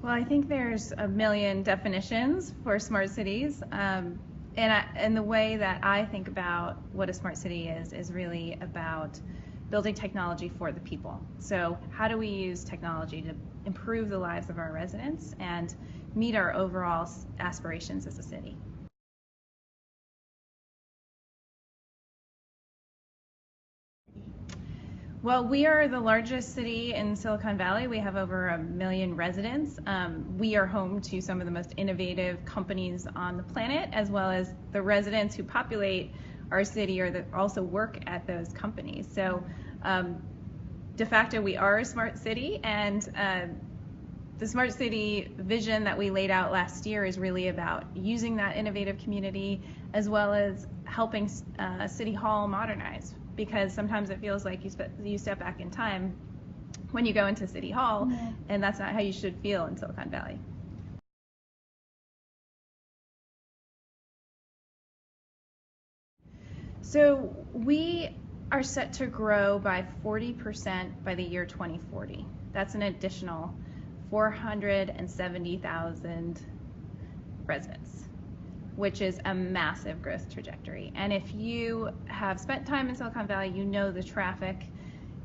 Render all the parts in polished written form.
Well, I think there's a million definitions for smart cities. And the way that I think about what a smart city is really about building technology for the people. So how do we use technology to improve the lives of our residents and meet our overall aspirations as a city? Well, we are the largest city in Silicon Valley. We have over 1 million residents. We are home to some of the most innovative companies on the planet, as well as the residents who populate our city or that also work at those companies. So de facto, we are a smart city, and the smart city vision that we laid out last year is really about using that innovative community as well as helping City Hall modernize. Because sometimes it feels like you step back in time when you go into City Hall, and that's not how you should feel in Silicon Valley. So we are set to grow by 40% by the year 2040. That's an additional 470,000 residents, which is a massive growth trajectory. And if you have spent time in Silicon Valley, you know the traffic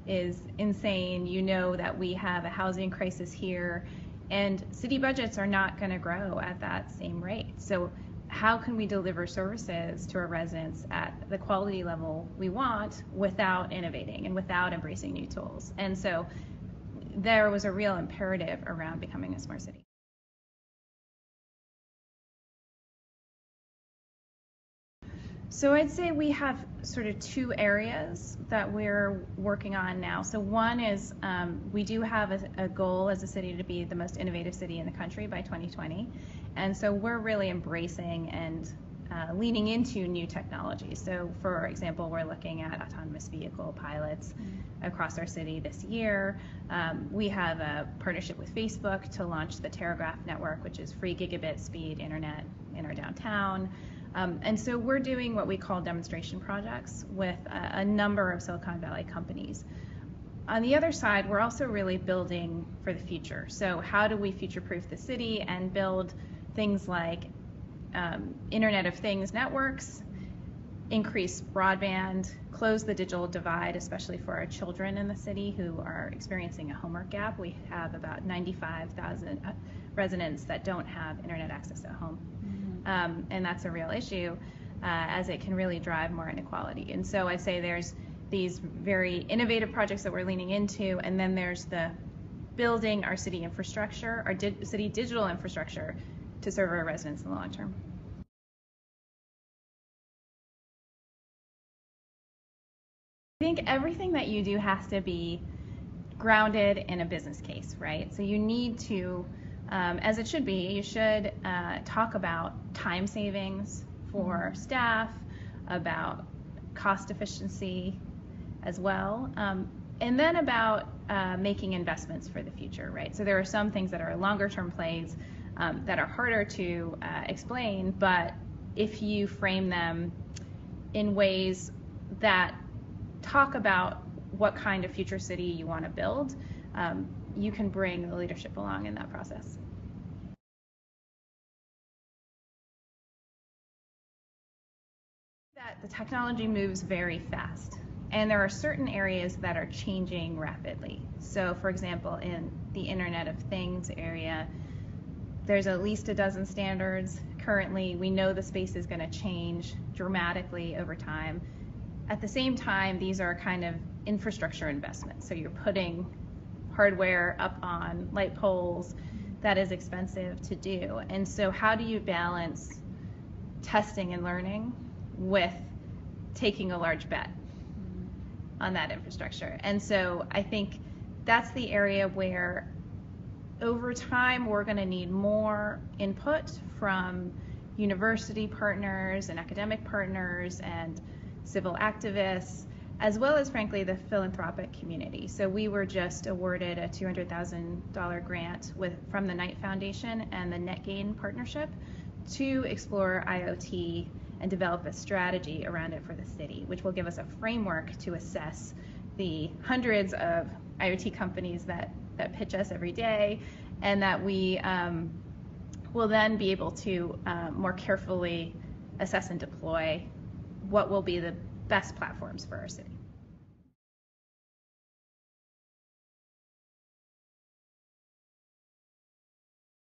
is insane. You know that we have a housing crisis here, and city budgets are not going to grow at that same rate. So how can we deliver services to our residents at the quality level we want without innovating and without embracing new tools? And so there was a real imperative around becoming a smart city. So I'd say we have sort of two areas that we're working on now. So one is we do have a goal as a city to be the most innovative city in the country by 2020. And so we're really embracing and leaning into new technology. So for example, we're looking at autonomous vehicle pilots across our city this year. We have a partnership with Facebook to launch the Telegraph network, which is free gigabit speed internet in our downtown. And so we're doing what we call demonstration projects with a number of Silicon Valley companies. On the other side, we're also really building for the future. So how do we future-proof the city and build things like Internet of Things networks, increase broadband, close the digital divide, especially for our children in the city who are experiencing a homework gap. We have about 95,000 residents that don't have internet access at home. And that's a real issue as it can really drive more inequality. And so I say there's these very innovative projects that we're leaning into, and then there's the building our city infrastructure, our city digital infrastructure to serve our residents in the long term. I think everything that you do has to be grounded in a business case, right? So you need to, as it should be, you should talk about time savings for staff, about cost efficiency as well, and then about making investments for the future, right? So there are some things that are longer term plays that are harder to explain, but if you frame them in ways that talk about what kind of future city you want to build, you can bring the leadership along in that process. That the technology moves very fast, and there are certain areas that are changing rapidly. So for example, in the Internet of Things area, there's at least a dozen standards currently. We know the space is going to change dramatically over time. At the same time, these are kind of infrastructure investments. So you're putting hardware up on light poles. That is expensive to do. And so how do you balance testing and learning with taking a large bet on that infrastructure? And so I think that's the area where over time we're going to need more input from university partners and academic partners and civil activists, as well as, frankly, the philanthropic community. So we were just awarded a $200,000 grant from the Knight Foundation and the NetGain partnership to explore IoT and develop a strategy around it for the city, which will give us a framework to assess the hundreds of IoT companies that pitch us every day and that we will then be able to more carefully assess and deploy what will be the best platforms for our city.